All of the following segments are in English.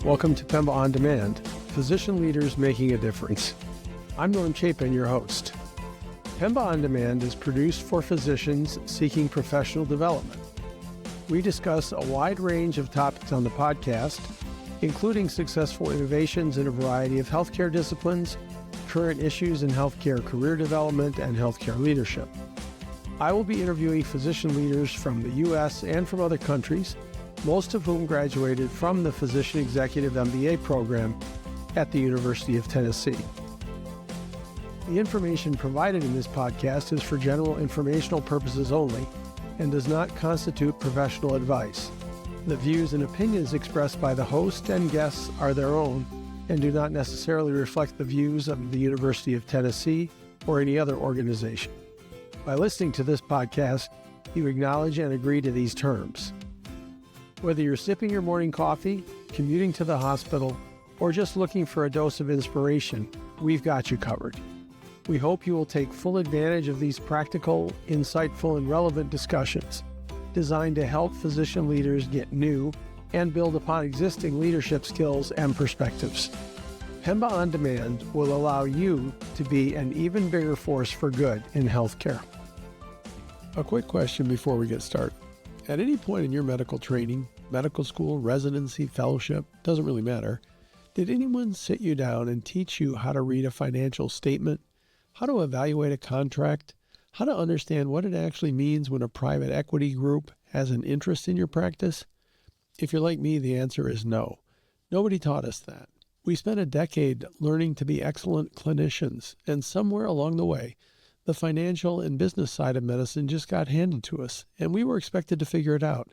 Welcome to PEMBA On Demand, Physician Leaders Making a Difference. I'm Chapin, your host. PEMBA On Demand is produced for physicians seeking professional development. We discuss a wide range of topics on the podcast, including successful innovations in a variety of healthcare disciplines, current issues in healthcare career development, and healthcare leadership. I will be interviewing physician leaders from the U.S. and from other countries, most of whom graduated from the Physician Executive MBA program at the University of Tennessee. The information provided in this podcast is for general informational purposes only and does not constitute professional advice. The views and opinions expressed by the host and guests are their own and do not necessarily reflect the views of the University of Tennessee or any other organization. By listening to this podcast, you acknowledge and agree to these terms. Whether you're sipping your morning coffee, commuting to the hospital, or just looking for a dose of inspiration, we've got you covered. We hope you will take full advantage of these practical, insightful, and relevant discussions designed to help physician leaders get new and build upon existing leadership skills and perspectives. PEMBA On Demand will allow you to be an even bigger force for good in healthcare. A quick question before we get started. At any point in your medical training, medical school, residency, fellowship, doesn't really matter, did anyone sit you down and teach you how to read a financial statement, how to evaluate a contract, how to understand what it actually means when a private equity group has an interest in your practice? If you're like me, the answer is no. Nobody taught us that. We spent a decade learning to be excellent clinicians, and somewhere along the way, the financial and business side of medicine just got handed to us, and we were expected to figure it out.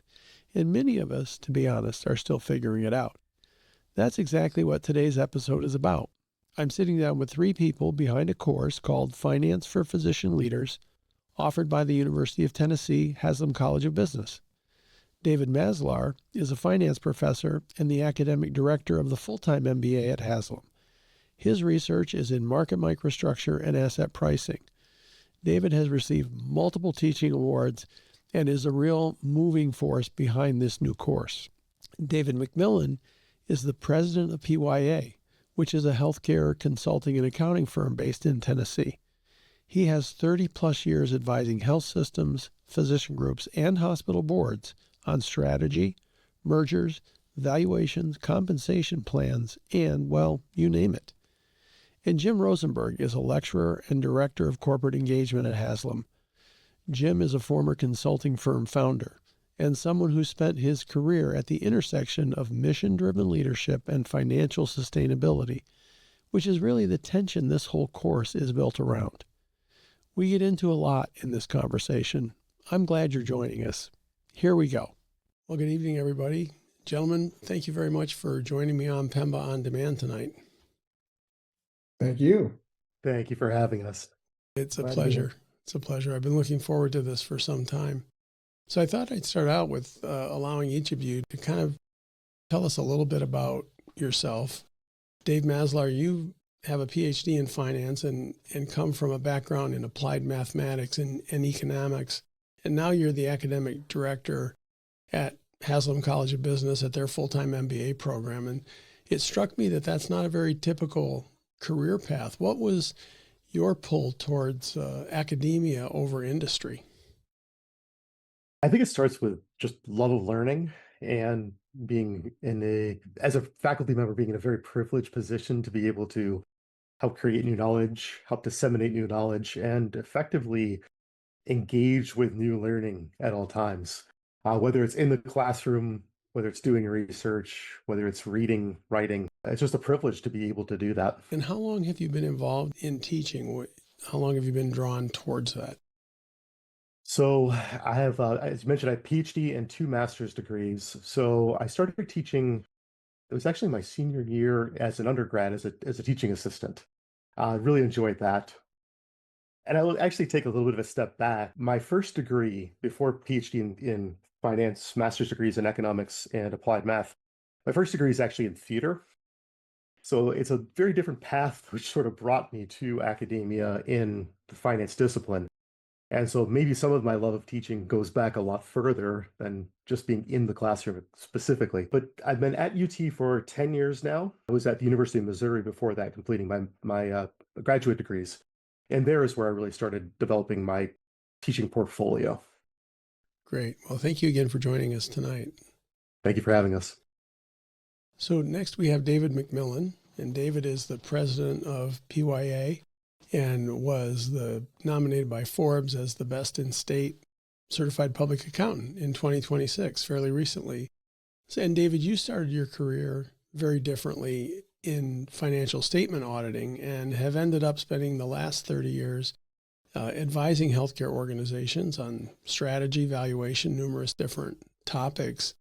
And many of us, to be honest, are still figuring it out. That's exactly what today's episode is about. I'm sitting down with three people behind a course called Finance for Physician Leaders, offered by the University of Tennessee Haslam College of Business. David Maslar is a finance professor and the academic director of the full-time MBA at Haslam. His research is in market microstructure and asset pricing. David has received multiple teaching awards and is a real moving force behind this new course. David McMillan is the president of PYA, which is a healthcare consulting and accounting firm based in Tennessee. He has 30 plus years advising health systems, physician groups, and hospital boards on strategy, mergers, valuations, compensation plans, and, well, you name it. And Jim Rosenberg is a lecturer and director of corporate engagement at Haslam. Jim is a former consulting firm founder and someone who spent his career at the intersection of mission-driven leadership and financial sustainability, which is really the tension this whole course is built around. We get into a lot in this conversation. I'm glad you're joining us. Here we go. Well, good evening, everybody. Gentlemen, thank you very much for joining me on PEMBA On Demand tonight. Thank you. Thank you for having us. It's a pleasure. It's a pleasure. I've been looking forward to this for some time. So I thought I'd start out with allowing each of you to kind of tell us a little bit about yourself. Dave Maslar, you have a PhD in finance and come from a background in applied mathematics and economics. And now you're the academic director at Haslam College of Business at their full-time MBA program. And it struck me that that's not a very typical career path. What was your pull towards academia over industry? I think it starts with just love of learning and being as a faculty member, being in a very privileged position to be able to help create new knowledge, help disseminate new knowledge, and effectively engage with new learning at all times. Whether it's in the classroom, whether it's doing research, whether it's reading, writing, it's just a privilege to be able to do that. And how long have you been involved in teaching? How long have you been drawn towards that? So I have, as you mentioned, I have a PhD and 2 master's degrees. So I started teaching, it was actually my senior year as an undergrad as a teaching assistant. I really enjoyed that. And I will actually take a little bit of a step back. My first degree before PhD in finance, master's degrees in economics and applied math, my first degree is actually in theater. So it's a very different path, which sort of brought me to academia in the finance discipline. And so maybe some of my love of teaching goes back a lot further than just being in the classroom specifically. But I've been at UT for 10 years now. I was at the University of Missouri before that, completing my graduate degrees. And there is where I really started developing my teaching portfolio. Great. Well, thank you again for joining us tonight. Thank you for having us. So next we have David McMillan, and David is the president of PYA and was nominated by Forbes as the best in state certified public accountant in 2026, fairly recently. And David, you started your career very differently in financial statement auditing and have ended up spending the last 30 years advising healthcare organizations on strategy, valuation, numerous different topics.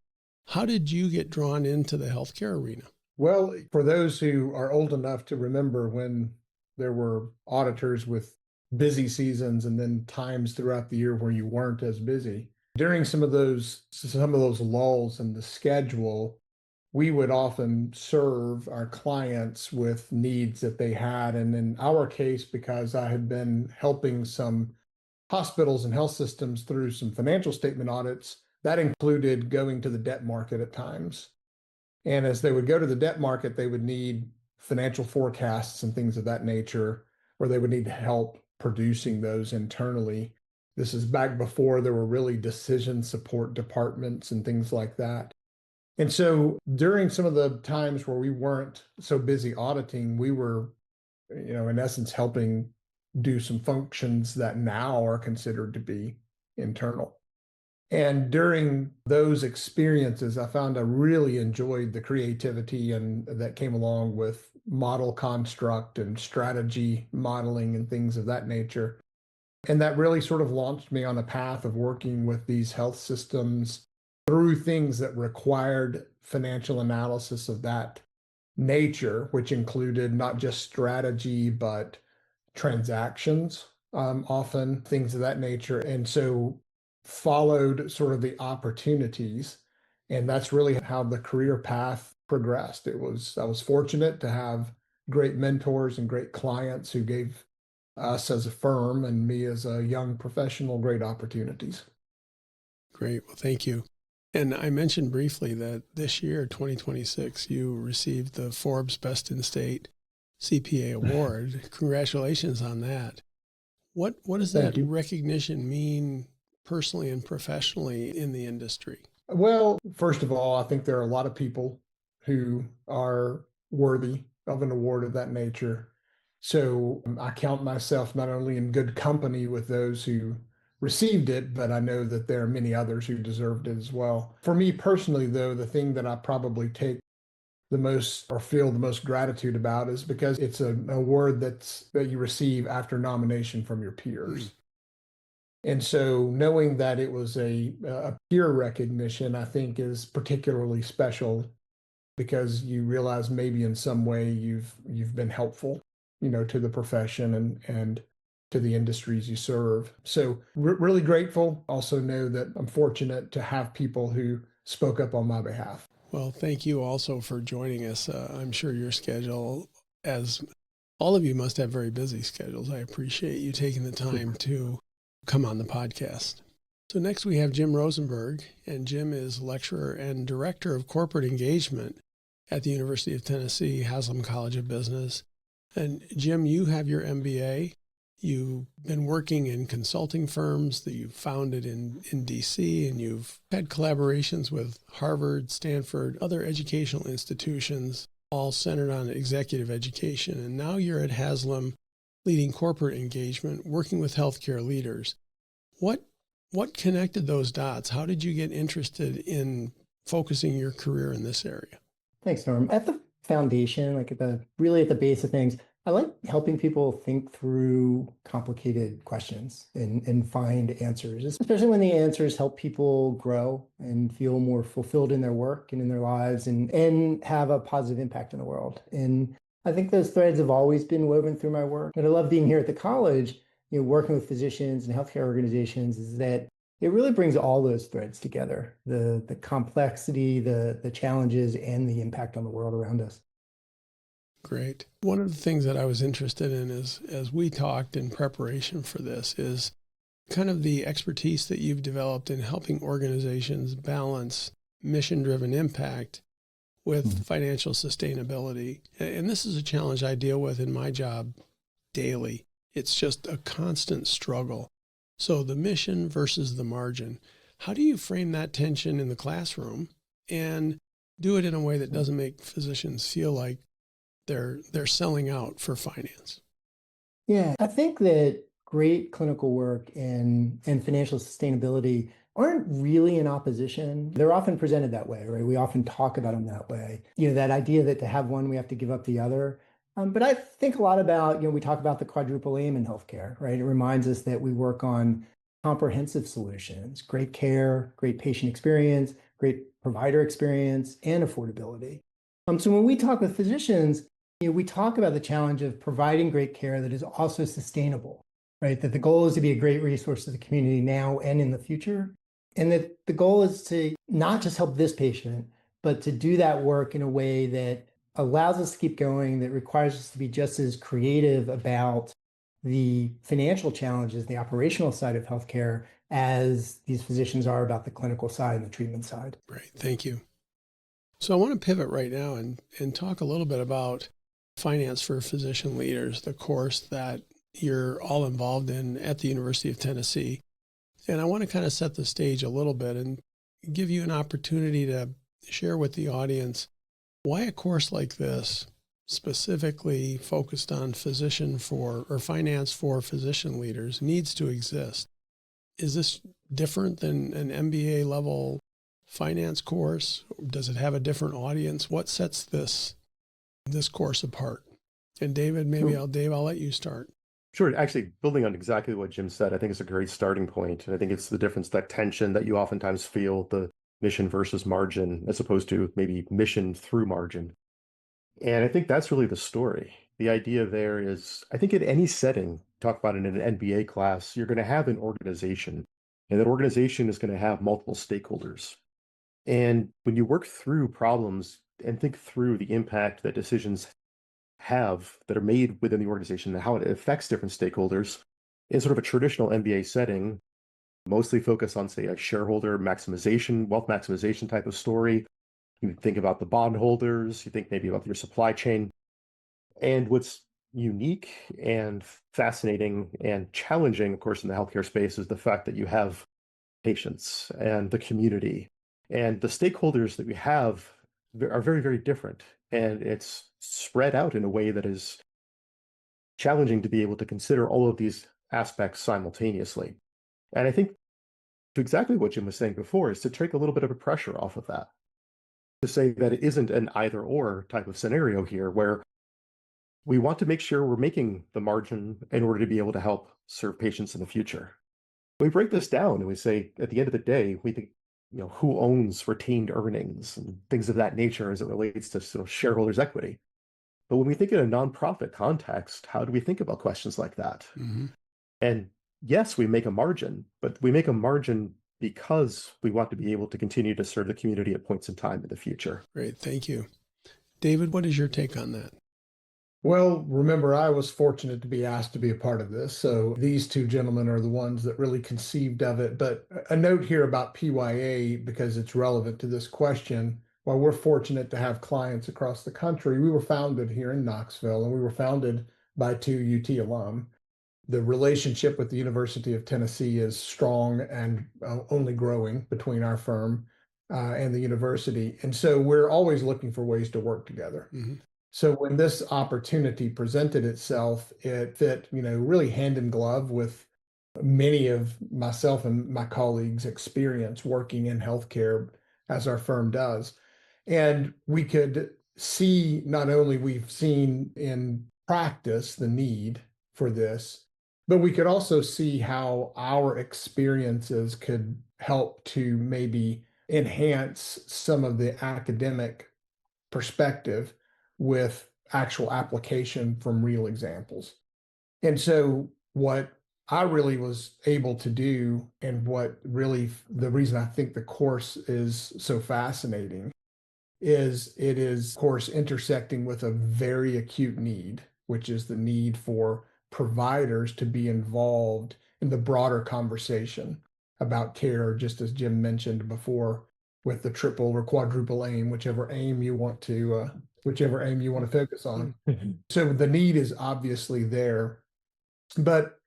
How did you get drawn into the healthcare arena? Well, for those who are old enough to remember when there were auditors with busy seasons and then times throughout the year where you weren't as busy, during some of those lulls in the schedule, we would often serve our clients with needs that they had. And in our case, because I had been helping some hospitals and health systems through some financial statement audits, that included going to the debt market at times. And as they would go to the debt market, they would need financial forecasts and things of that nature, or they would need help producing those internally. This is back before there were really decision support departments and things like that. And so during some of the times where we weren't so busy auditing, we were, in essence, helping do some functions that now are considered to be internal. And during those experiences, I found I really enjoyed the creativity and that came along with model construct and strategy modeling and things of that nature. And that really sort of launched me on a path of working with these health systems through things that required financial analysis of that nature, which included not just strategy, but transactions, often things of that nature. And so followed sort of the opportunities. And that's really how the career path progressed. I was fortunate to have great mentors and great clients who gave us as a firm and me as a young professional great opportunities. Great. Well, thank you. And I mentioned briefly that this year, 2026, you received the Forbes Best in State CPA Award. Congratulations on that. What does that recognition mean personally and professionally in the industry? Well, first of all, I think there are a lot of people who are worthy of an award of that nature. So I count myself not only in good company with those who received it, but I know that there are many others who deserved it as well. For me personally, though, the thing that I probably take the most or feel the most gratitude about is because it's an award that you receive after nomination from your peers. And so knowing that it was a peer recognition, I think is particularly special because you realize maybe in some way you've been helpful, to the profession and to the industries you serve. So really grateful. Also know that I'm fortunate to have people who spoke up on my behalf. Well, thank you also for joining us. I'm sure your schedule, as all of you must have very busy schedules. I appreciate you taking the time to come on the podcast. So next we have Jim Rosenberg, and Jim is lecturer and director of corporate engagement at the University of Tennessee, Haslam College of Business. And Jim, you have your MBA. You've been working in consulting firms that you've founded in DC, and you've had collaborations with Harvard, Stanford, other educational institutions, all centered on executive education. And now you're at Haslam, leading corporate engagement, working with healthcare leaders. What connected those dots? How did you get interested in focusing your career in this area? Thanks, Norm. At the foundation, at the base of things, I like helping people think through complicated questions and find answers, especially when the answers help people grow and feel more fulfilled in their work and in their lives and have a positive impact in the world. And I think those threads have always been woven through my work. And I love being here at the college, working with physicians and healthcare organizations, is that it really brings all those threads together, the complexity, the challenges, and the impact on the world around us. Great. One of the things that I was interested in is, as we talked in preparation for this, is kind of the expertise that you've developed in helping organizations balance mission-driven impact with financial sustainability. And this is a challenge I deal with in my job daily. It's just a constant struggle. So the mission versus the margin. How do you frame that tension in the classroom and do it in a way that doesn't make physicians feel like they're selling out for finance? Yeah, I think that great clinical work and financial sustainability aren't really in opposition. They're often presented that way, right? We often talk about them that way. That idea that to have one, we have to give up the other. But I think a lot about, we talk about the quadruple aim in healthcare, right? It reminds us that we work on comprehensive solutions, great care, great patient experience, great provider experience, and affordability. So when we talk with physicians, we talk about the challenge of providing great care that is also sustainable, right? That the goal is to be a great resource to the community now and in the future. And that the goal is to not just help this patient, but to do that work in a way that allows us to keep going, that requires us to be just as creative about the financial challenges, the operational side of healthcare, as these physicians are about the clinical side and the treatment side. Great, thank you. So I want to pivot right now and talk a little bit about Finance for Physician Leaders, the course that you're all involved in at the University of Tennessee. And I want to kind of set the stage a little bit and give you an opportunity to share with the audience why a course like this, specifically focused on finance for physician leaders, needs to exist. Is this different than an MBA level finance course? Does it have a different audience? What sets this course apart? And David, I'll let you start. Sure. Actually, building on exactly what Jim said, I think it's a great starting point. And I think it's the difference, that tension that you oftentimes feel, the mission versus margin, as opposed to maybe mission through margin. And I think that's really the story. The idea there is, I think in any setting, talk about it in an MBA class, you're going to have an organization, and that organization is going to have multiple stakeholders. And when you work through problems and think through the impact that decisions have that are made within the organization and how it affects different stakeholders in sort of a traditional MBA setting, mostly focus on, say, a shareholder maximization, wealth maximization type of story. You think about the bondholders, you think maybe about your supply chain. And what's unique and fascinating and challenging, of course, in the healthcare space is the fact that you have patients and the community, and the stakeholders that we have are very, very different. And it's spread out in a way that is challenging to be able to consider all of these aspects simultaneously. And I think to exactly what Jim was saying before is to take a little bit of a pressure off of that, to say that it isn't an either or type of scenario here where we want to make sure we're making the margin in order to be able to help serve patients in the future. We break this down and we say, at the end of the day, we think, who owns retained earnings and things of that nature as it relates to sort of shareholders' equity. But when we think in a nonprofit context, how do we think about questions like that? Mm-hmm. And yes, we make a margin, but we make a margin because we want to be able to continue to serve the community at points in time in the future. Great, thank you. David, what is your take on that? Well, remember, I was fortunate to be asked to be a part of this. So these two gentlemen are the ones that really conceived of it. But a note here about PYA, because it's relevant to this question. While we're fortunate to have clients across the country, we were founded here in Knoxville, and we were founded by two UT alum. The relationship with the University of Tennessee is strong and only growing between our firm and the university. And so we're always looking for ways to work together. Mm-hmm. So when this opportunity presented itself, it fit, really hand in glove with many of myself and my colleagues' experience working in healthcare as our firm does. And we could see, not only we've seen in practice the need for this, but we could also see how our experiences could help to maybe enhance some of the academic perspective with actual application from real examples. And so what I really was able to do, and what really the reason I think the course is so fascinating, is it is, of course, intersecting with a very acute need, which is the need for providers to be involved in the broader conversation about care, just as Jim mentioned before, with the triple or quadruple aim, whichever aim you want to focus on. So the need is obviously there, but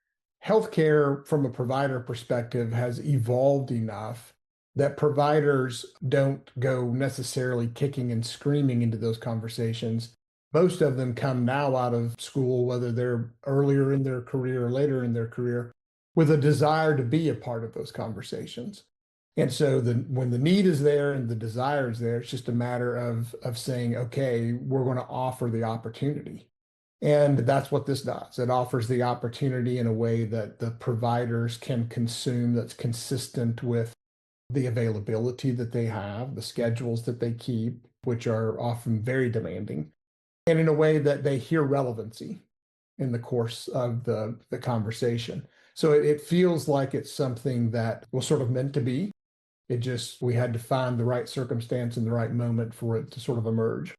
healthcare from a provider perspective has evolved enough that providers don't go necessarily kicking and screaming into those conversations. Most of them come now out of school, whether they're earlier in their career or later in their career, with a desire to be a part of those conversations. And so when the need is there and the desire is there, it's just a matter of saying, okay, we're going to offer the opportunity. And that's what this does. It offers the opportunity in a way that the providers can consume that's consistent with the availability that they have, the schedules that they keep, which are often very demanding, and in a way that they hear relevancy in the course of the conversation. So it feels like it's something that was sort of meant to be. We had to find the right circumstance and the right moment for it to sort of emerge.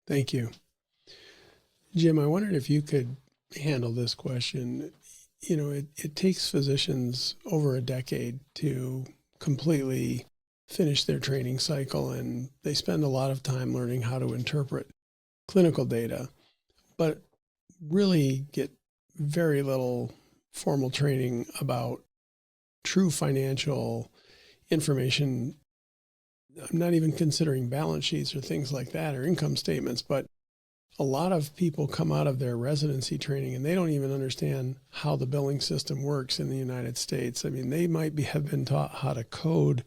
Thank you. Jim, I wondered if you could handle this question. You know, it takes physicians over a decade to completely finish their training cycle, and they spend a lot of time learning how to interpret clinical data, but really get very little formal training about true financial information. I'm not even considering balance sheets or things like that or income statements, but a lot of people come out of their residency training and they don't even understand how the billing system works in the United States. I mean, they might have been taught how to code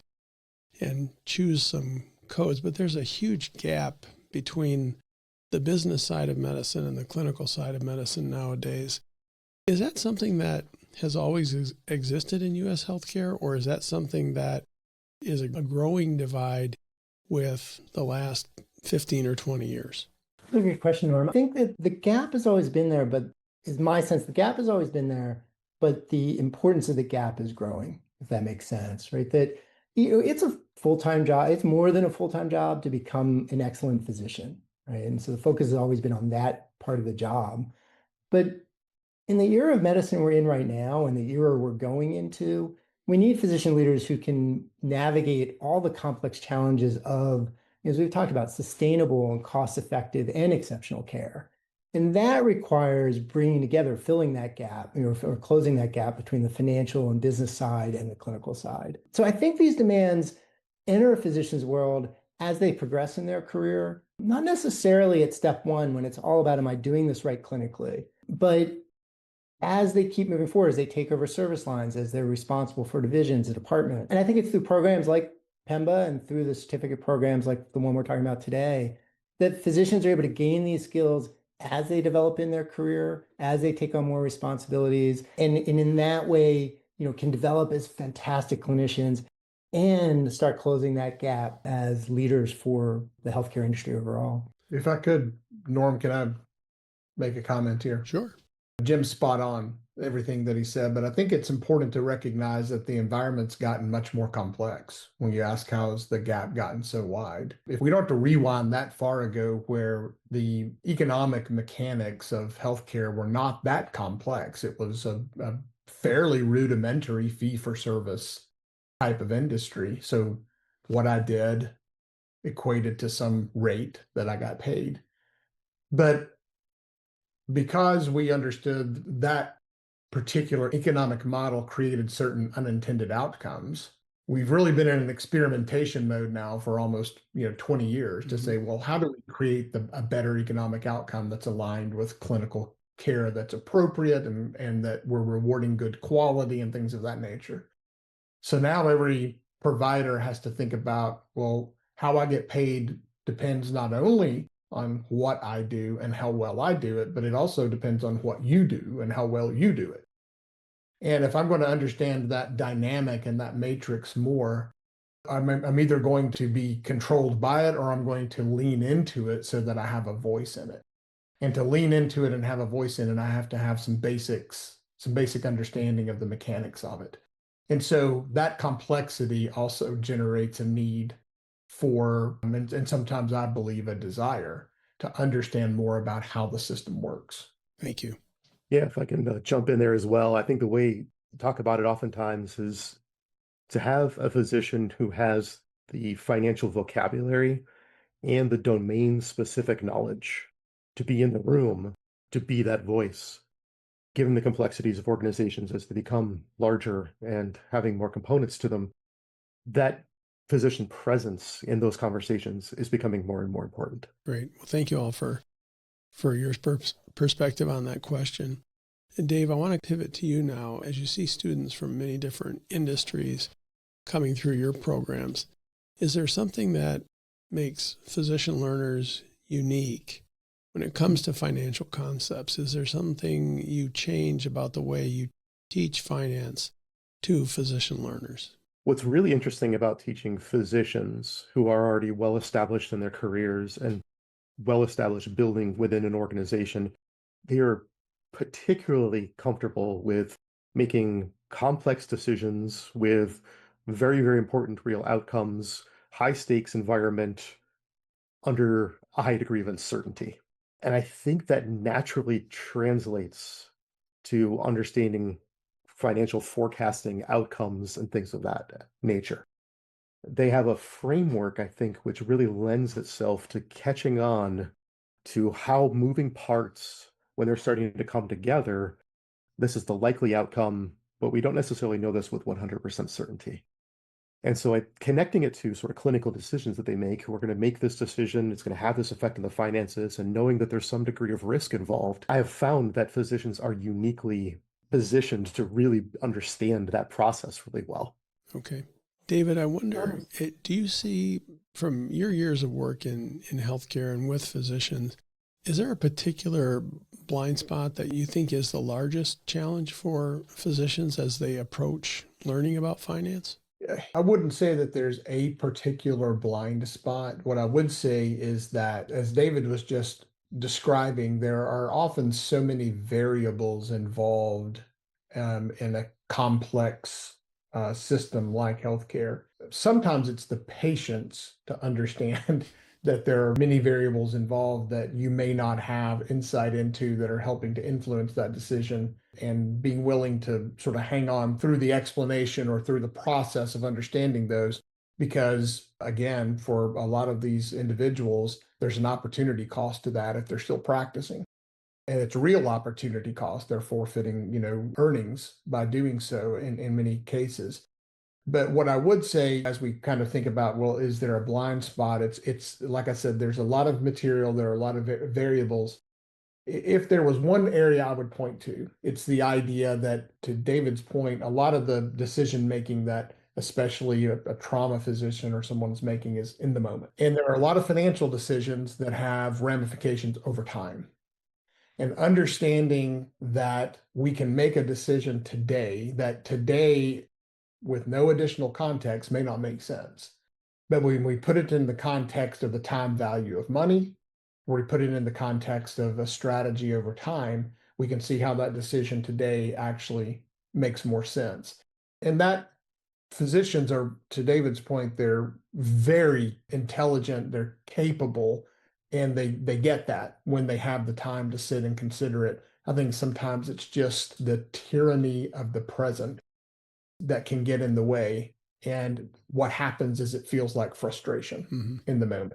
and choose some codes, but there's a huge gap between the business side of medicine and the clinical side of medicine nowadays. Is that something that has always existed in U.S. healthcare, or is that something that is a growing divide with the last 15 or 20 years? That's a great question, Norm. I think that the gap has always been there, but is my sense the gap has always been there, but the importance of the gap is growing, if that makes sense, right? That it's a full-time job. It's more than a full-time job to become an excellent physician, right? And so the focus has always been on that part of the job. But in the era of medicine we're in right now, and the era we're going into, we need physician leaders who can navigate all the complex challenges of, as we've talked about, sustainable and cost-effective and exceptional care. And that requires bringing together, filling that gap, or closing that gap between the financial and business side and the clinical side. So I think these demands enter a physician's world as they progress in their career, not necessarily at step one when it's all about, am I doing this right clinically? But as they keep moving forward, as they take over service lines, as they're responsible for divisions and departments. And I think it's through programs like PEMBA and through the certificate programs like the one we're talking about today, that physicians are able to gain these skills as they develop in their career, as they take on more responsibilities, and in that way, can develop as fantastic clinicians and start closing that gap as leaders for the healthcare industry overall. If I could, Norm, can I make a comment here? Sure. Jim's spot on everything that he said, but I think it's important to recognize that the environment's gotten much more complex when you ask how's the gap gotten so wide. If we don't have to rewind that far ago where the economic mechanics of healthcare were not that complex, it was a fairly rudimentary fee-for-service type of industry. So what I did equated to some rate that I got paid. But because we understood that particular economic model created certain unintended outcomes, we've really been in an experimentation mode now for almost 20 years to say, well, how do we create a better economic outcome that's aligned with clinical care that's appropriate and that we're rewarding good quality and things of that nature. So now every provider has to think about, well, how I get paid depends not only on what I do and how well I do it, but it also depends on what you do and how well you do it. And if I'm going to understand that dynamic and that matrix more, I'm either going to be controlled by it or I'm going to lean into it so that I have a voice in it. And to lean into it and have a voice in it, I have to have some basic understanding of the mechanics of it. And so that complexity also generates a need for, and sometimes I believe a desire to understand more about how the system works. Thank you. Yeah, if I can jump in there as well, I think the way you talk about it oftentimes is to have a physician who has the financial vocabulary and the domain specific knowledge to be in the room, to be that voice, given the complexities of organizations as they become larger and having more components to them, that physician presence in those conversations is becoming more and more important. Great. Well, thank you all for your perspective on that question. And Dave, I want to pivot to you now. As you see students from many different industries coming through your programs, is there something that makes physician learners unique when it comes to financial concepts? Is there something you change about the way you teach finance to physician learners? What's really interesting about teaching physicians who are already well established in their careers and well established building within an organization, they are particularly comfortable with making complex decisions with very, very important real outcomes, high stakes environment under a high degree of uncertainty. And I think that naturally translates to understanding financial forecasting outcomes and things of that nature. They have a framework, I think, which really lends itself to catching on to how moving parts, when they're starting to come together, this is the likely outcome, but we don't necessarily know this with 100% certainty. And so connecting it to sort of clinical decisions that they make, who are going to make this decision, it's going to have this effect on the finances, and knowing that there's some degree of risk involved, I have found that physicians are uniquely positioned to really understand that process really well. Okay. David, I wonder, do you see from your years of work in healthcare and with physicians, is there a particular blind spot that you think is the largest challenge for physicians as they approach learning about finance? I wouldn't say that there's a particular blind spot. What I would say is that, as David was just describing, there are often so many variables involved in a complex system like healthcare. Sometimes it's the patients to understand that there are many variables involved that you may not have insight into that are helping to influence that decision, and being willing to sort of hang on through the explanation or through the process of understanding those. Because again, for a lot of these individuals, there's an opportunity cost to that if they're still practicing. And it's real opportunity cost. They're forfeiting, earnings by doing so in many cases. But what I would say, as we kind of think about, well, is there a blind spot? It's like I said, there's a lot of material, there are a lot of variables. If there was one area I would point to, it's the idea that, to David's point, a lot of the decision making that especially a trauma physician or someone's making is in the moment. And there are a lot of financial decisions that have ramifications over time. And understanding that we can make a decision today, that today, with no additional context, may not make sense. But when we put it in the context of the time value of money, or we put it in the context of a strategy over time, we can see how that decision today actually makes more sense. And that physicians are, to David's point, they're very intelligent, they're capable, and they get that when they have the time to sit and consider it. I think sometimes it's just the tyranny of the present that can get in the way. And what happens is it feels like frustration in the moment.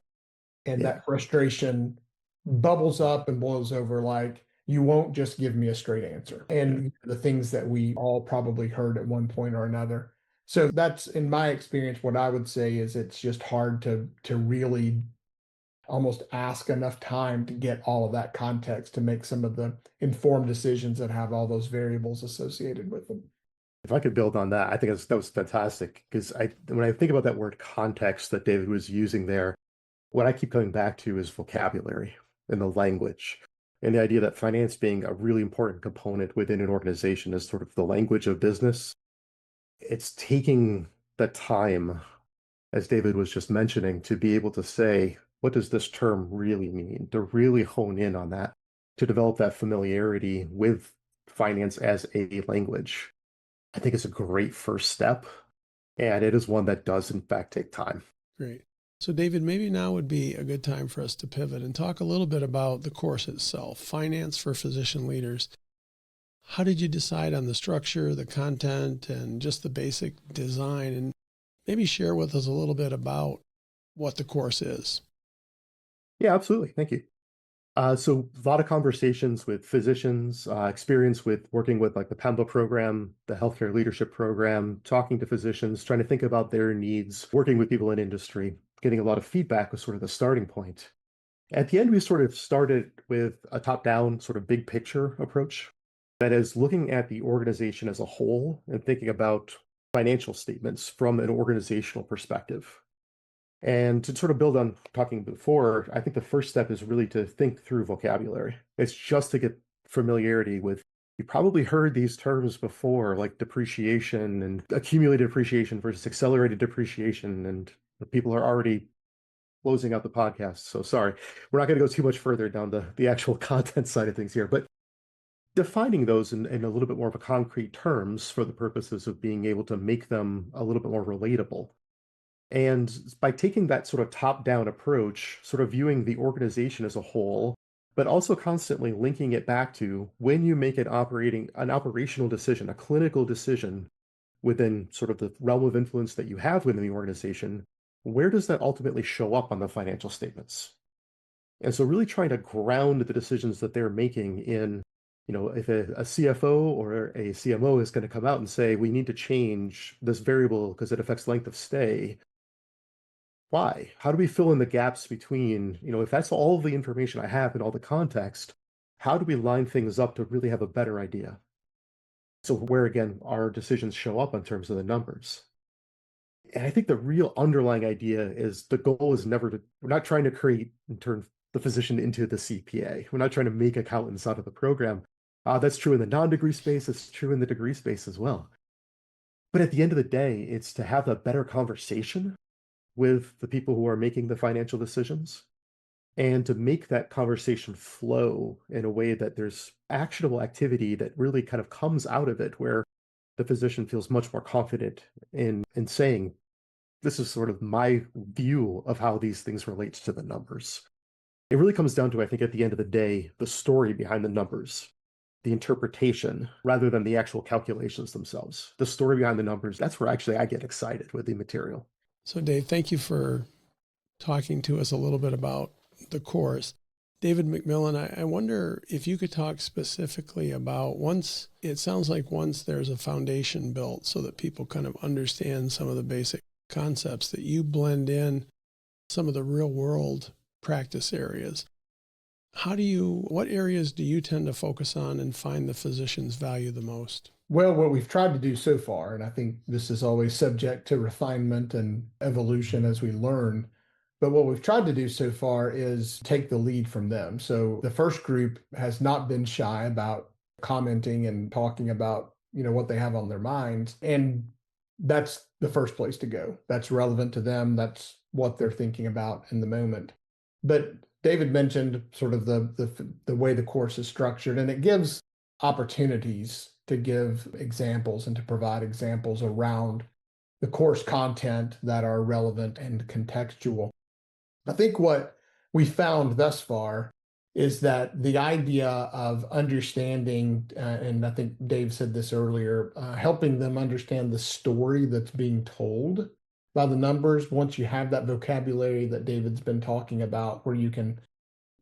And that frustration bubbles up and blows over like, you won't just give me a straight answer. And the things that we all probably heard at one point or another. So that's, in my experience, what I would say is it's just hard to really almost ask enough time to get all of that context to make some of the informed decisions that have all those variables associated with them. If I could build on that, I think that was fantastic, because when I think about that word context that David was using there, what I keep coming back to is vocabulary and the language, and the idea that finance being a really important component within an organization is sort of the language of business. It's taking the time, as David was just mentioning, to be able to say, what does this term really mean? To really hone in on that, to develop that familiarity with finance as a language. I think it's a great first step, and it is one that does in fact take time. Great. So David, maybe now would be a good time for us to pivot and talk a little bit about the course itself, Finance for Physician Leaders. How did you decide on the structure, the content, and just the basic design? And maybe share with us a little bit about what the course is. Yeah, absolutely. Thank you. So a lot of conversations with physicians, experience with working with like the PEMBA program, the healthcare leadership program, talking to physicians, trying to think about their needs, working with people in industry, getting a lot of feedback was sort of the starting point. At the end, we sort of started with a top-down sort of big picture approach. That is looking at the organization as a whole and thinking about financial statements from an organizational perspective. And to sort of build on talking before, I think the first step is really to think through vocabulary. It's just to get familiarity with, you probably heard these terms before, like depreciation and accumulated depreciation versus accelerated depreciation. And people are already closing out the podcast. So sorry, we're not going to go too much further down the actual content side of things here, but defining those in a little bit more of a concrete terms for the purposes of being able to make them a little bit more relatable. And by taking that sort of top-down approach, sort of viewing the organization as a whole, but also constantly linking it back to when you make an operational decision, a clinical decision within sort of the realm of influence that you have within the organization, where does that ultimately show up on the financial statements? And so really trying to ground the decisions that they're making in, if a CFO or a CMO is going to come out and say, we need to change this variable because it affects length of stay. Why? How do we fill in the gaps between, if that's all the information I have and all the context, how do we line things up to really have a better idea? So where, again, our decisions show up in terms of the numbers. And I think the real underlying idea is the goal is we're not trying to create and turn the physician into the CPA. We're not trying to make accountants out of the program. That's true in the non-degree space. It's true in the degree space as well. But at the end of the day, it's to have a better conversation with the people who are making the financial decisions and to make that conversation flow in a way that there's actionable activity that really kind of comes out of it, where the physician feels much more confident in saying, this is sort of my view of how these things relate to the numbers. It really comes down to, I think, at the end of the day, the story behind the numbers, the interpretation, rather than the actual calculations themselves. The story behind the numbers, that's where actually I get excited with the material. So Dave, thank you for talking to us a little bit about the course. David McMillan, I wonder if you could talk specifically about once there's a foundation built so that people kind of understand some of the basic concepts, that you blend in some of the real world practice areas. What areas do you tend to focus on and find the physicians value the most? Well, what we've tried to do so far, and I think this is always subject to refinement and evolution as we learn, but what we've tried to do so far is take the lead from them. So the first group has not been shy about commenting and talking about, what they have on their minds. And that's the first place to go. That's relevant to them. That's what they're thinking about in the moment. But David mentioned sort of the way the course is structured, and it gives opportunities to give examples and to provide examples around the course content that are relevant and contextual. I think what we found thus far is that the idea of understanding, and I think Dave said this earlier, helping them understand the story that's being told by the numbers. Once you have that vocabulary that David's been talking about, where you can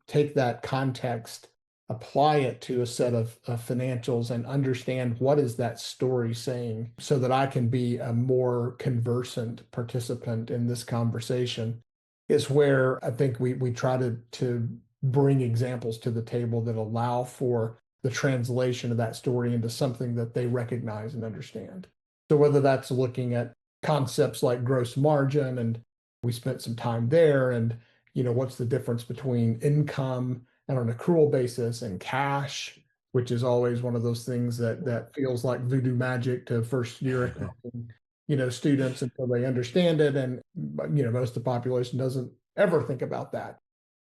take that context, apply it to a set of financials and understand what is that story saying, so that I can be a more conversant participant in this conversation, is where I think we try to bring examples to the table that allow for the translation of that story into something that they recognize and understand. So whether that's looking at concepts like gross margin, and we spent some time there, and what's the difference between income and an accrual basis and cash, which is always one of those things that feels like voodoo magic to first year accounting, students until they understand it. And, most of the population doesn't ever think about that.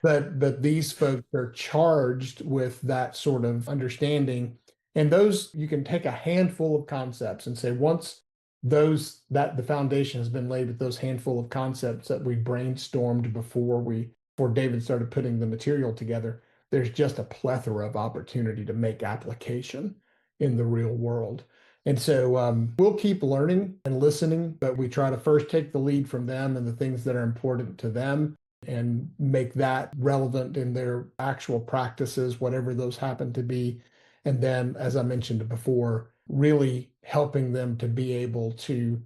But these folks are charged with that sort of understanding. And those, you can take a handful of concepts and say, once that the foundation has been laid with those handful of concepts that we brainstormed before David started putting the material together, there's just a plethora of opportunity to make application. in the real world. And so we'll keep learning and listening, but we try to first take the lead from them and the things that are important to them and make that relevant in their actual practices, whatever those happen to be. And then, as I mentioned before, really helping them to be able to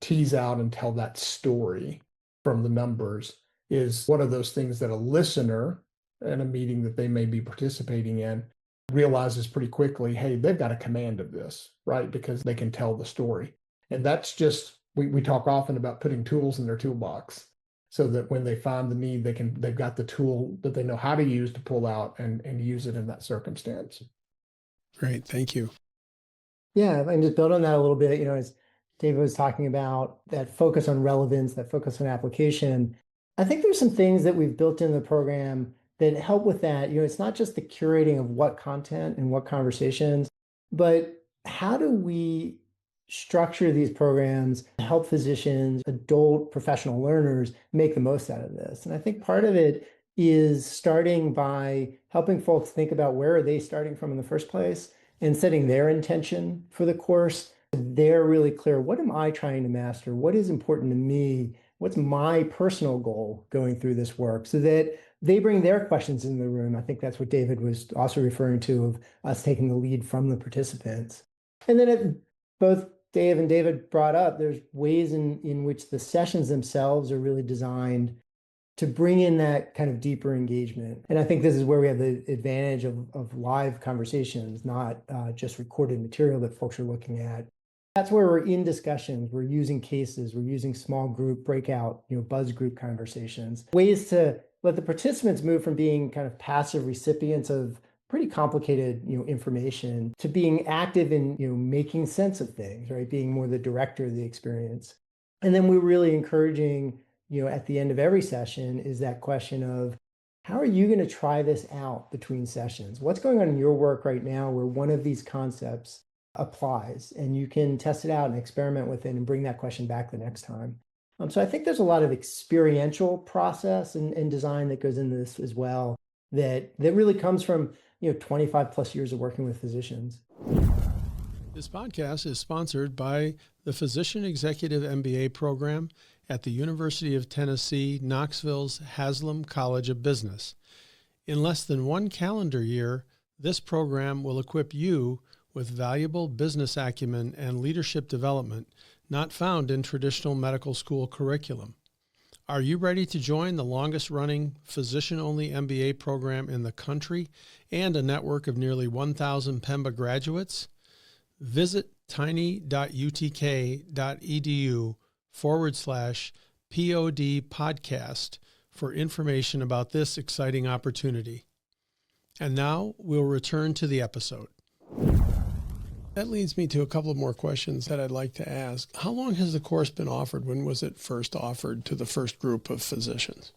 tease out and tell that story from the numbers is one of those things that a listener in a meeting that they may be participating in realizes pretty quickly, hey, they've got a command of this, right? Because they can tell the story. And that's just, we talk often about putting tools in their toolbox so that when they find the need, they've got the tool that they know how to use to pull out and use it in that circumstance. Great. Thank you. Yeah, and just build on that a little bit, as David was talking about that focus on relevance, that focus on application. I think there's some things that we've built in the program that help with that. It's not just the curating of what content and what conversations, but how do we structure these programs to help physicians, adult professional learners make the most out of this? And I think part of it is starting by helping folks think about where are they starting from in the first place and setting their intention for the course. They're really clear. What am I trying to master? What is important to me? What's my personal goal going through this work, so that they bring their questions in the room. I think that's what David was also referring to, of us taking the lead from the participants. And then both Dave and David brought up, there's ways in which the sessions themselves are really designed to bring in that kind of deeper engagement. And I think this is where we have the advantage of live conversations, not just recorded material that folks are looking at. That's where we're in discussions, we're using cases, we're using small group breakout, buzz group conversations, ways to let the participants move from being kind of passive recipients of pretty complicated, information, to being active in, making sense of things, right? Being more the director of the experience. And then we're really encouraging, at the end of every session is that question of, how are you going to try this out between sessions? What's going on in your work right now where one of these concepts applies, and you can test it out and experiment with it and bring that question back the next time. So I think there's a lot of experiential process and design that goes into this as well, that really comes from 25 plus years of working with physicians. This podcast is sponsored by the Physician Executive MBA program at the University of Tennessee, Knoxville's Haslam College of Business. In less than one calendar year, this program will equip you with valuable business acumen and leadership development not found in traditional medical school curriculum. Are you ready to join the longest-running physician-only MBA program in the country and a network of nearly 1,000 PEMBA graduates? Visit tiny.utk.edu/POD podcast for information about this exciting opportunity. And now we'll return to the episode. That leads me to a couple of more questions that I'd like to ask. How long has the course been offered? When was it first offered to the first group of physicians?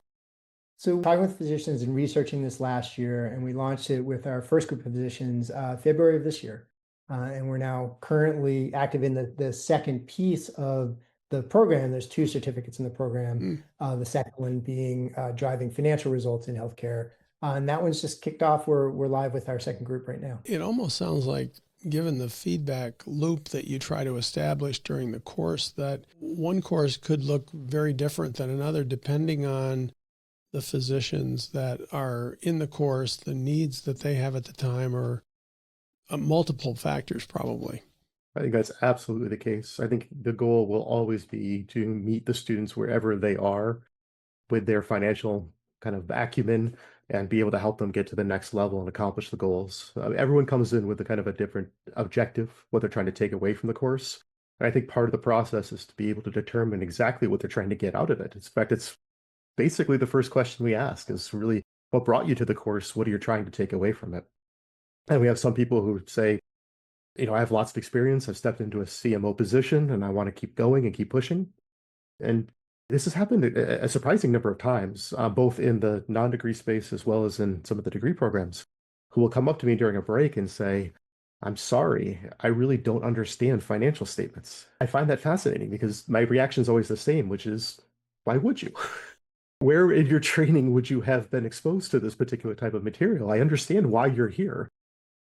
So talking with physicians and researching this last year, and we launched it with our first group of physicians February of this year. And we're now currently active in the second piece of the program. There's 2 certificates in the program. The second one being driving financial results in healthcare. And that one's just kicked off. We're live with our second group right now. It almost sounds like, given the feedback loop that you try to establish during the course, that one course could look very different than another depending on the physicians that are in the course, the needs that they have at the time, or multiple factors probably. I think that's absolutely the case. I think the goal will always be to meet the students wherever they are with their financial kind of acumen and be able to help them get to the next level and accomplish the goals. Everyone comes in with a kind of a different objective, what they're trying to take away from the course. And I think part of the process is to be able to determine exactly what they're trying to get out of it. In fact, it's basically the first question we ask is really, what brought you to the course? What are you trying to take away from it? And we have some people who say, I have lots of experience. I've stepped into a CMO position and I want to keep going and keep pushing. And this has happened a surprising number of times, both in the non-degree space as well as in some of the degree programs, who will come up to me during a break and say, I'm sorry, I really don't understand financial statements. I find that fascinating because my reaction is always the same, which is, why would you? Where in your training would you have been exposed to this particular type of material? I understand why you're here.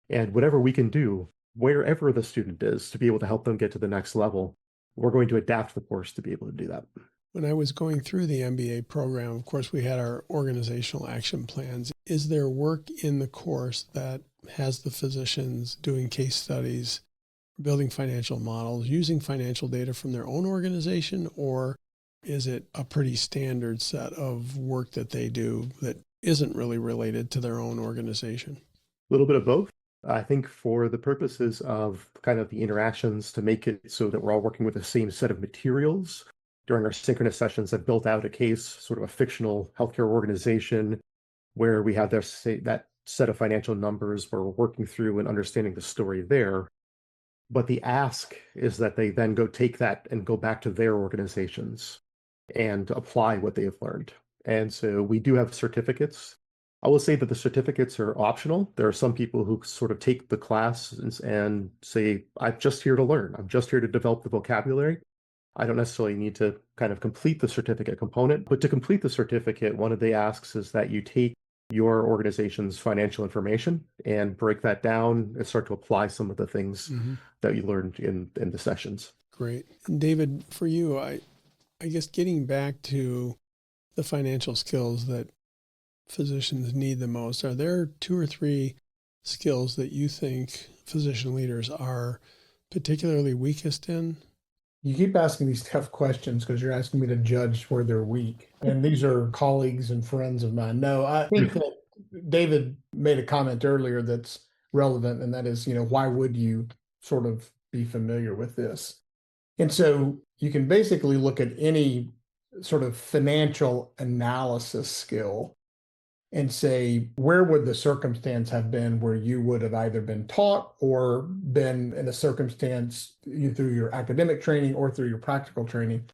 And whatever we can do wherever the student is to be able to help them get to the next level. We're going to adapt the course to be able to do that. When I was going through the MBA program, of course, we had our organizational action plans. Is there work in the course that has the physicians doing case studies, building financial models, using financial data from their own organization, or is it a pretty standard set of work that they do that isn't really related to their own organization? A little bit of both. I think for the purposes of kind of the interactions to make it so that we're all working with the same set of materials, during our synchronous sessions, I've built out a case, sort of a fictional healthcare organization where we have that set of financial numbers where we're working through and understanding the story there. But the ask is that they then go take that and go back to their organizations and apply what they have learned. And so we do have certificates. I will say that the certificates are optional. There are some people who sort of take the class and say, I'm just here to learn. I'm just here to develop the vocabulary. I don't necessarily need to kind of complete the certificate component, but to complete the certificate, one of the asks is that you take your organization's financial information and break that down and start to apply some of the things that you learned in the sessions. Great. And David, for you, I guess getting back to the financial skills that physicians need the most, are there 2 or 3 skills that you think physician leaders are particularly weakest in? You keep asking these tough questions because you're asking me to judge where they're weak. And these are colleagues and friends of mine. No, I think that David made a comment earlier that's relevant, and that is, why would you sort of be familiar with this? And so you can basically look at any sort of financial analysis skill and say, where would the circumstance have been where you would have either been taught or been in a circumstance through your academic training or through your practical training,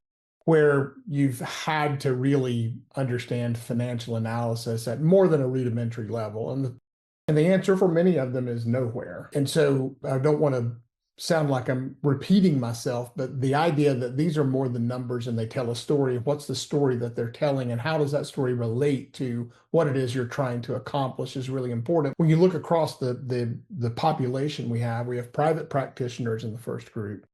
where you've had to really understand financial analysis at more than a rudimentary level. And the answer for many of them is nowhere. And so I don't want to sound like I'm repeating myself, but the idea that these are more than numbers and they tell a story, what's the story that they're telling and how does that story relate to what it is you're trying to accomplish is really important. When you look across the population we have private practitioners in the first group.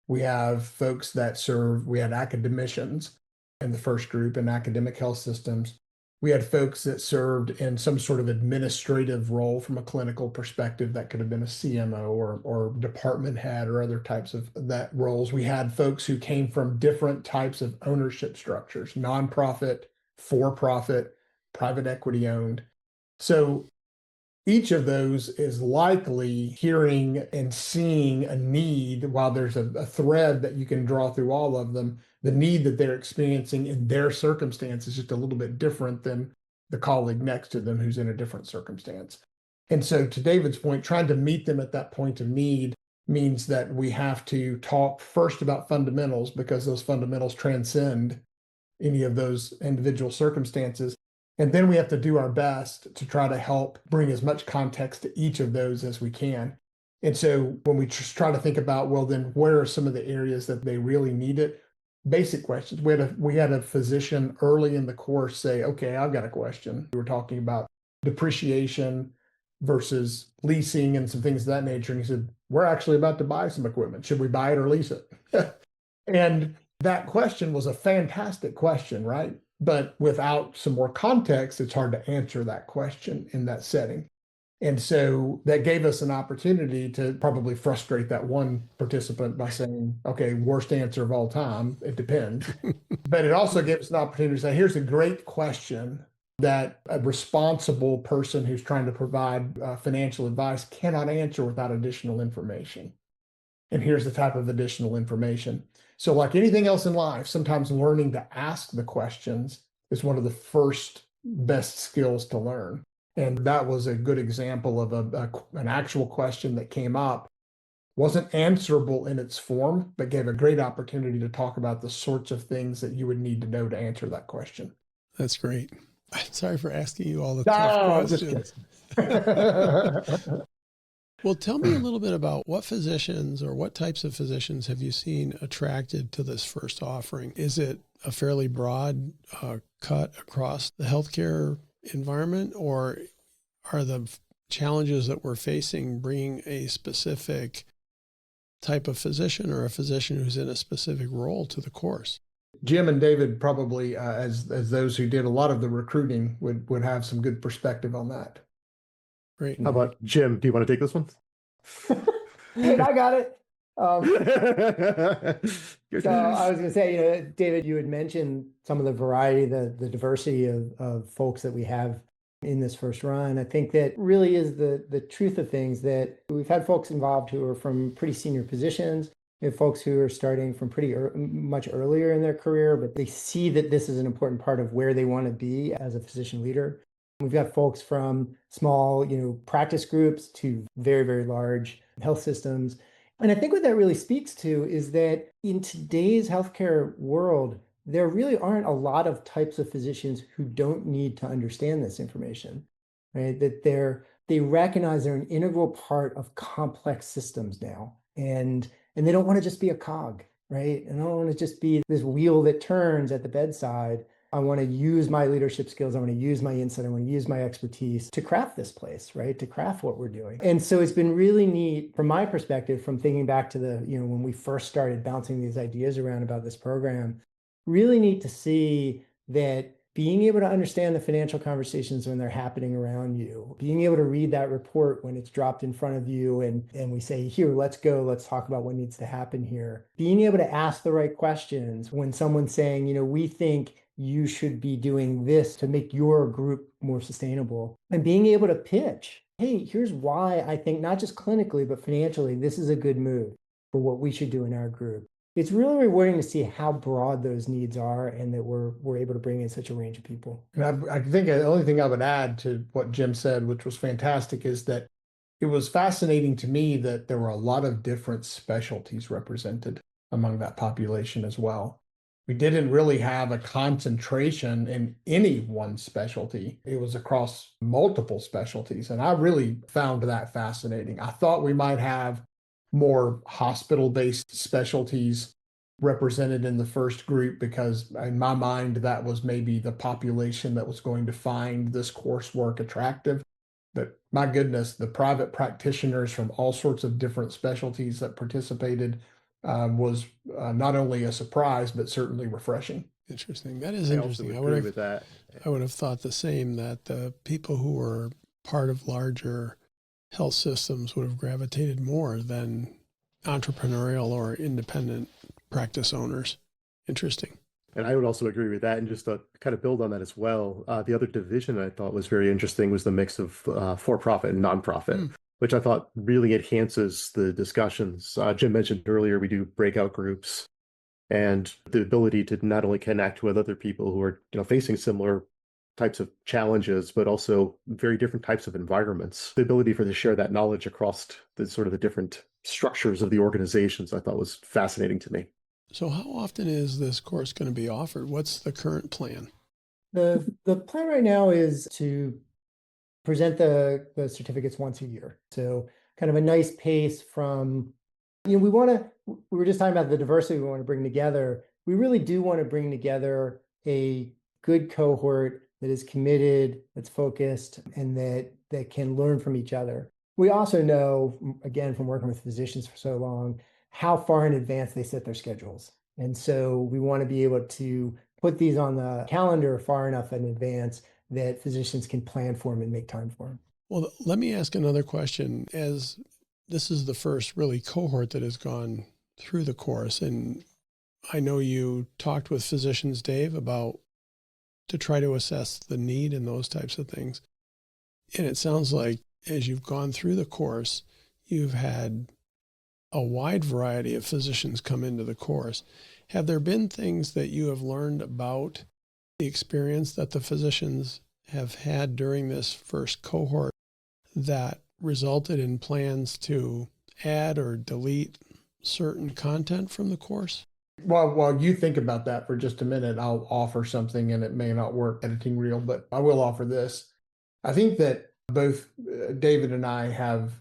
We have folks that we had academicians in the first group in academic health systems. We had folks that served in some sort of administrative role from a clinical perspective that could have been a CMO or department head or other types of that roles. We had folks who came from different types of ownership structures, nonprofit, for-profit, private equity owned. So each of those is likely hearing and seeing a need, while there's a thread that you can draw through all of them. The need that they're experiencing in their circumstance is just a little bit different than the colleague next to them who's in a different circumstance. And so to David's point, trying to meet them at that point of need means that we have to talk first about fundamentals because those fundamentals transcend any of those individual circumstances. And then we have to do our best to try to help bring as much context to each of those as we can. And so when we just try to think about, well, then where are some of the areas that they really need it? Basic questions. We had a physician early in the course say, okay, I've got a question. We were talking about depreciation versus leasing and some things of that nature. And he said, we're actually about to buy some equipment. Should we buy it or lease it? And that question was a fantastic question, right? But without some more context, it's hard to answer that question in that setting. And so that gave us an opportunity to probably frustrate that one participant by saying, okay, worst answer of all time, it depends. But it also gave us an opportunity to say, here's a great question that a responsible person who's trying to provide financial advice cannot answer without additional information. And here's the type of additional information. So like anything else in life, sometimes learning to ask the questions is one of the first best skills to learn. And that was a good example of an actual question that came up, wasn't answerable in its form, but gave a great opportunity to talk about the sorts of things that you would need to know to answer that question. That's great. Sorry for asking you all the tough questions. Well, tell me a little bit about what physicians or what types of physicians have you seen attracted to this first offering? Is it a fairly broad cut across the healthcare environment, or are the challenges that we're facing bringing a specific type of physician or a physician who's in a specific role to the course? Jim and David probably, as those who did a lot of the recruiting, would have some good perspective on that. Great. How about Jim? Do you want to take this one? I got it. So I was going to say, David, you had mentioned some of the variety, the diversity of folks that we have in this first run. I think that really is the truth of things, that we've had folks involved who are from pretty senior positions. We have folks who are starting from pretty much earlier in their career, but they see that this is an important part of where they want to be as a physician leader. We've got folks from small, practice groups to very, very large health systems. And I think what that really speaks to is that in today's healthcare world, there really aren't a lot of types of physicians who don't need to understand this information, right? That they recognize they're an integral part of complex systems now. And they don't want to just be a cog, right? And I don't want to just be this wheel that turns at the bedside. I want to use my leadership skills. I want to use my insight. I want to use my expertise to craft this place, right? To craft what we're doing. And so it's been really neat from my perspective, from thinking back to when we first started bouncing these ideas around about this program, really neat to see that being able to understand the financial conversations when they're happening around you, being able to read that report when it's dropped in front of you and we say, here, let's go, let's talk about what needs to happen here. Being able to ask the right questions when someone's saying, we think you should be doing this to make your group more sustainable, and being able to pitch, hey, here's why I think not just clinically, but financially, this is a good move for what we should do in our group. It's really rewarding to see how broad those needs are and that we're able to bring in such a range of people. And I think the only thing I would add to what Jim said, which was fantastic, is that it was fascinating to me that there were a lot of different specialties represented among that population as well. We didn't really have a concentration in any one specialty. It was across multiple specialties. And I really found that fascinating. I thought we might have more hospital-based specialties represented in the first group, because in my mind, that was maybe the population that was going to find this coursework attractive. But my goodness, the private practitioners from all sorts of different specialties that participated was not only a surprise, but certainly refreshing. Interesting. That is interesting. I would agree with that. I would have thought the same, that the people who were part of larger health systems would have gravitated more than entrepreneurial or independent practice owners. Interesting. And I would also agree with that. And just to kind of build on that as well, the other division I thought was very interesting was the mix of for-profit and nonprofit, which I thought really enhances the discussions. Jim mentioned earlier, we do breakout groups, and the ability to not only connect with other people who are facing similar types of challenges, but also very different types of environments. The ability for to share that knowledge across the different structures of the organizations, I thought was fascinating to me. So how often is this course going to be offered? What's the current plan? The plan right now is to present the certificates once a year. So kind of a nice pace from, we were just talking about the diversity we want to bring together. We really do want to bring together a good cohort that is committed, that's focused, and that can learn from each other. We also know, again, from working with physicians for so long, how far in advance they set their schedules. And so we want to be able to put these on the calendar far enough in advance that physicians can plan for them and make time for them. Well, let me ask another question. As this is the first really cohort that has gone through the course, and I know you talked with physicians, Dave, about to try to assess the need and those types of things. And it sounds like as you've gone through the course, you've had a wide variety of physicians come into the course. Have there been things that you have learned about the experience that the physicians have had during this first cohort that resulted in plans to add or delete certain content from the course? While you think about that for just a minute, I'll offer something, and it may not work editing reel, but I will offer this. I think that both David and I have,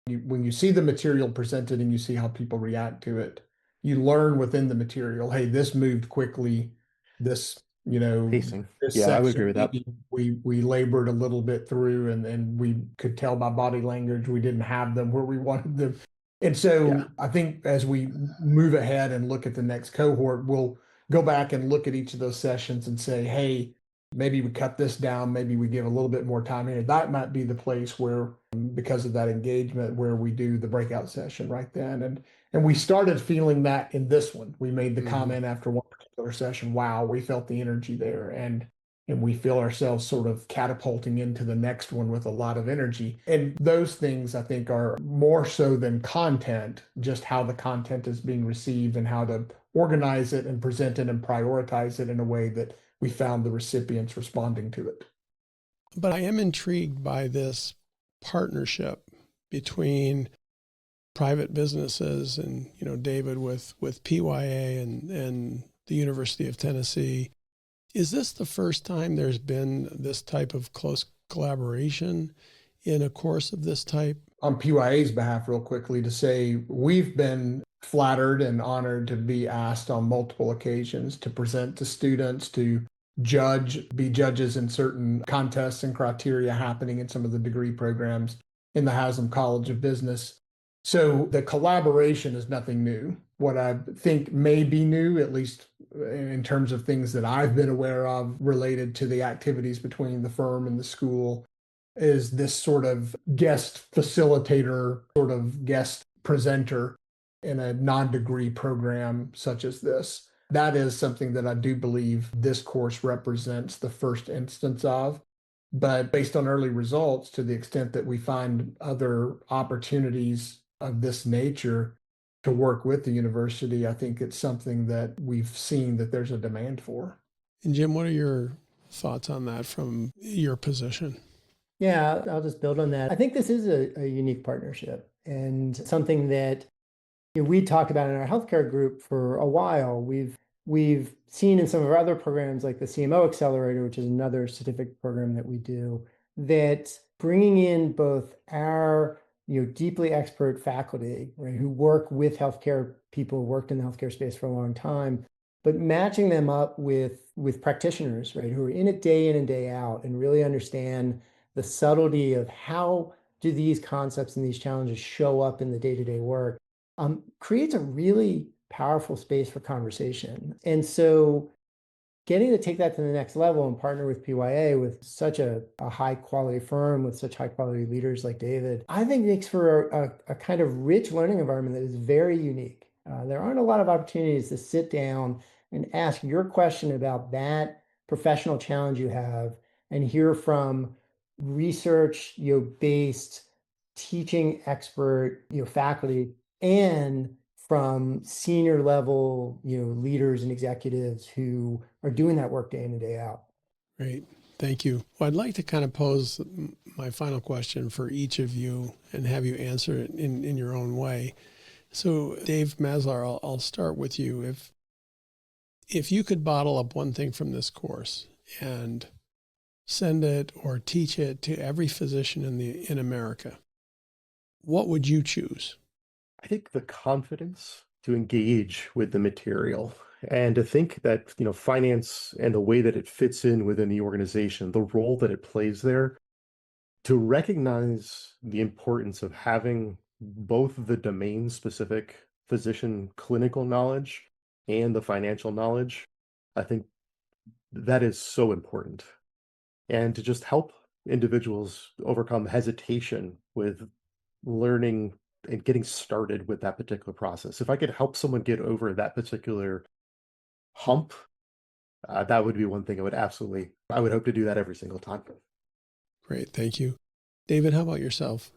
when you see the material presented and you see how people react to it, you learn within the material, hey, this moved quickly, this Pacing. this Yeah, I would agree section with that. we labored a little bit through, and we could tell by body language we didn't have them where we wanted them. And so Yeah. I think as we move ahead and look at the next cohort, we'll go back and look at each of those sessions and say, hey, maybe we cut this down, maybe we give a little bit more time here. That might be the place where, because of that engagement, where we do the breakout session right then. And we started feeling that in this one. We made the comment after one particular session, wow, we felt the energy there. And we feel ourselves sort of catapulting into the next one with a lot of energy. And those things, I think, are more so than content, just how the content is being received and how to organize it and present it and prioritize it in a way that we found the recipients responding to it. But I am intrigued by this partnership between private businesses and, David with PYA and the University of Tennessee. Is this the first time there's been this type of close collaboration in a course of this type? On PYA's behalf, real quickly, to say we've been flattered and honored to be asked on multiple occasions to present to students, to be judges in certain contests and criteria happening in some of the degree programs in the Haslam College of Business. So the collaboration is nothing new. What I think may be new, at least in terms of things that I've been aware of related to the activities between the firm and the school, is this sort of guest facilitator, sort of guest presenter in a non-degree program such as this. That is something that I do believe this course represents the first instance of. But based on early results, to the extent that we find other opportunities of this nature to work with the university, I think it's something that we've seen that there's a demand for. And Jim, what are your thoughts on that from your position? Yeah, I'll just build on that. I think this is a unique partnership and something that we talked about in our healthcare group for a while. We've seen in some of our other programs like the CMO Accelerator, which is another certificate program that we do, that bringing in both our deeply expert faculty, right, who work with healthcare people, worked in the healthcare space for a long time, but matching them up with practitioners, right, who are in it day in and day out and really understand the subtlety of how do these concepts and these challenges show up in the day-to-day work, creates a really powerful space for conversation. And so getting to take that to the next level and partner with PYA, with such a high quality firm, with such high quality leaders like David, I think makes for a kind of rich learning environment that is very unique. There aren't a lot of opportunities to sit down and ask your question about that professional challenge you have and hear from research based teaching expert faculty, and from senior level leaders and executives who are doing that work day in and day out. Great. Thank you. Well, I'd like to kind of pose my final question for each of you and have you answer it in your own way. So Dave Maslar, I'll start with you. If you could bottle up one thing from this course and send it or teach it to every physician in America, what would you choose? I think the confidence to engage with the material and to think that, finance and the way that it fits in within the organization, the role that it plays there, to recognize the importance of having both the domain-specific physician clinical knowledge and the financial knowledge. I think that is so important. And to just help individuals overcome hesitation with learning and getting started with that particular process. If I could help someone get over that particular hump, that would be one thing I would hope to do that every single time. Great. Thank you. David, how about yourself?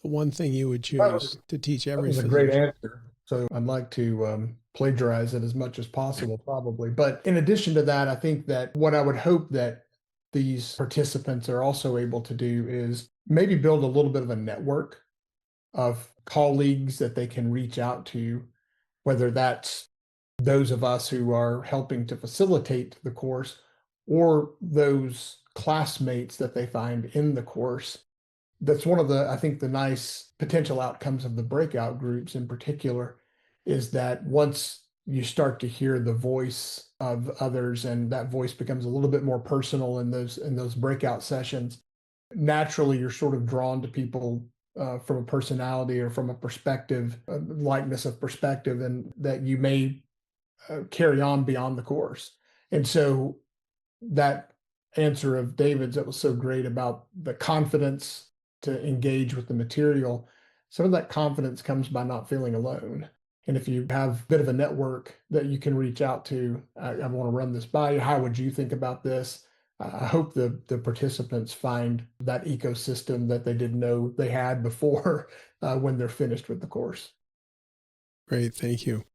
The one thing you would choose to teach every physician? That was a great answer. So I'd like to plagiarize it as much as possible, probably. But in addition to that, I think that what I would hope that these participants are also able to do is maybe build a little bit of a network of colleagues that they can reach out to, whether that's those of us who are helping to facilitate the course or those classmates that they find in the course. That's one of I think the nice potential outcomes of the breakout groups in particular, is that once you start to hear the voice of others, and that voice becomes a little bit more personal in those breakout sessions. Naturally, you're sort of drawn to people from a personality or from a perspective, a likeness of perspective, and that you may carry on beyond the course. And so that answer of David's that was so great about the confidence to engage with the material, some of that confidence comes by not feeling alone. And if you have a bit of a network that you can reach out to, I want to run this by you. How would you think about this? I hope the participants find that ecosystem that they didn't know they had before when they're finished with the course. Great, thank you.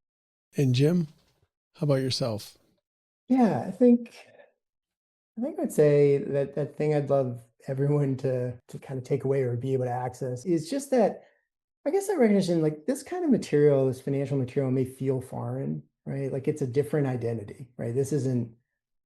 And Jim, how about yourself? Yeah, I think I'd say that thing I'd love everyone to kind of take away or be able to access is just that, I guess, that recognition, like this kind of material, this financial material may feel foreign, right? Like it's a different identity, right? This isn't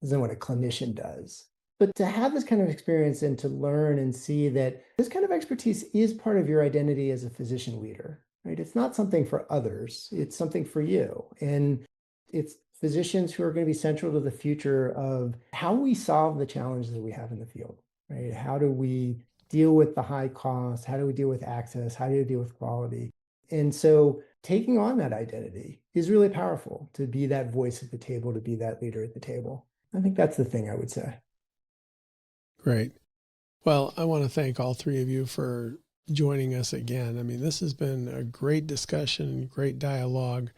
what a clinician does. But to have this kind of experience and to learn and see that this kind of expertise is part of your identity as a physician leader, right? It's not something for others, it's something for you. And it's physicians who are going to be central to the future of how we solve the challenges that we have in the field, right? How do we deal with the high costs? How do we deal with access? How do we deal with quality? And so taking on that identity is really powerful, to be that voice at the table, to be that leader at the table. I think that's the thing I would say. Great. Well, I want to thank all three of you for joining us again. I mean, this has been a great discussion, great dialogue.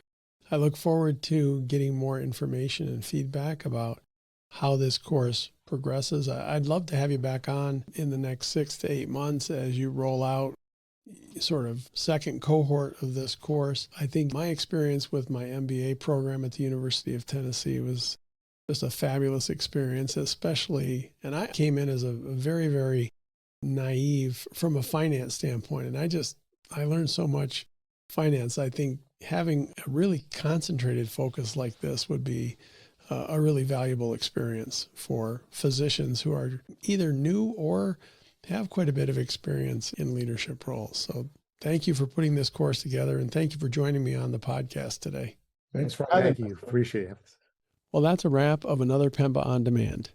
I look forward to getting more information and feedback about how this course progresses. I'd love to have you back on in the next 6 to 8 months as you roll out sort of second cohort of this course. I think my experience with my MBA program at the University of Tennessee was just a fabulous experience, especially, and I came in as a very, very naive from a finance standpoint, and I learned so much finance. I think having a really concentrated focus like this would be a really valuable experience for physicians who are either new or have quite a bit of experience in leadership roles. So thank you for putting this course together, and thank you for joining me on the podcast today. Thanks for having Thank you. Appreciate it. Well, that's a wrap of another PEMBA On Demand.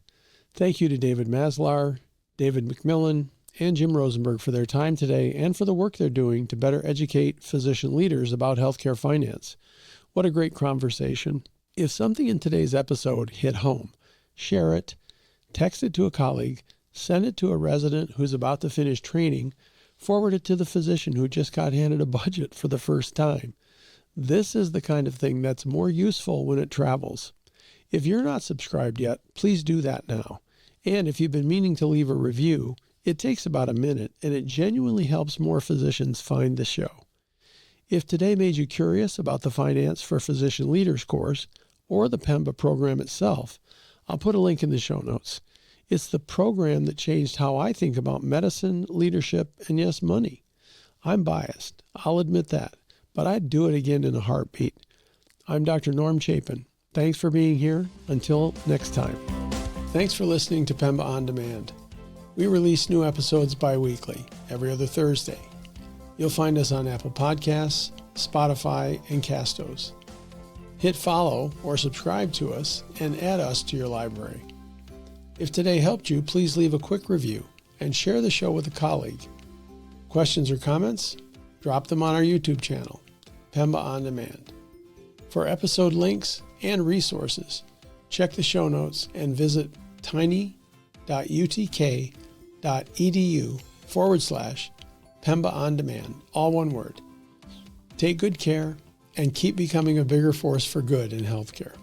Thank you to David Maslar, David McMillan, and Jim Rosenberg for their time today and for the work they're doing to better educate physician leaders about healthcare finance. What a great conversation. If something in today's episode hit home, share it, text it to a colleague, send it to a resident who's about to finish training, forward it to the physician who just got handed a budget for the first time. This is the kind of thing that's more useful when it travels. If you're not subscribed yet, please do that now. And if you've been meaning to leave a review, it takes about a minute, and it genuinely helps more physicians find the show. If today made you curious about the Finance for Physician Leaders course or the PEMBA program itself, I'll put a link in the show notes. It's the program that changed how I think about medicine, leadership, and yes, money. I'm biased, I'll admit that, but I'd do it again in a heartbeat. I'm Dr. Norm Chapin. Thanks for being here. Until next time. Thanks for listening to PEMBA On Demand. We release new episodes bi-weekly, every other Thursday. You'll find us on Apple Podcasts, Spotify, and Castos. Hit follow or subscribe to us and add us to your library. If today helped you, please leave a quick review and share the show with a colleague. Questions or comments? Drop them on our YouTube channel, PEMBA On Demand. For episode links and resources, check the show notes and visit tiny.utk.edu/PEMBA On Demand, all one word. Take good care and keep becoming a bigger force for good in healthcare.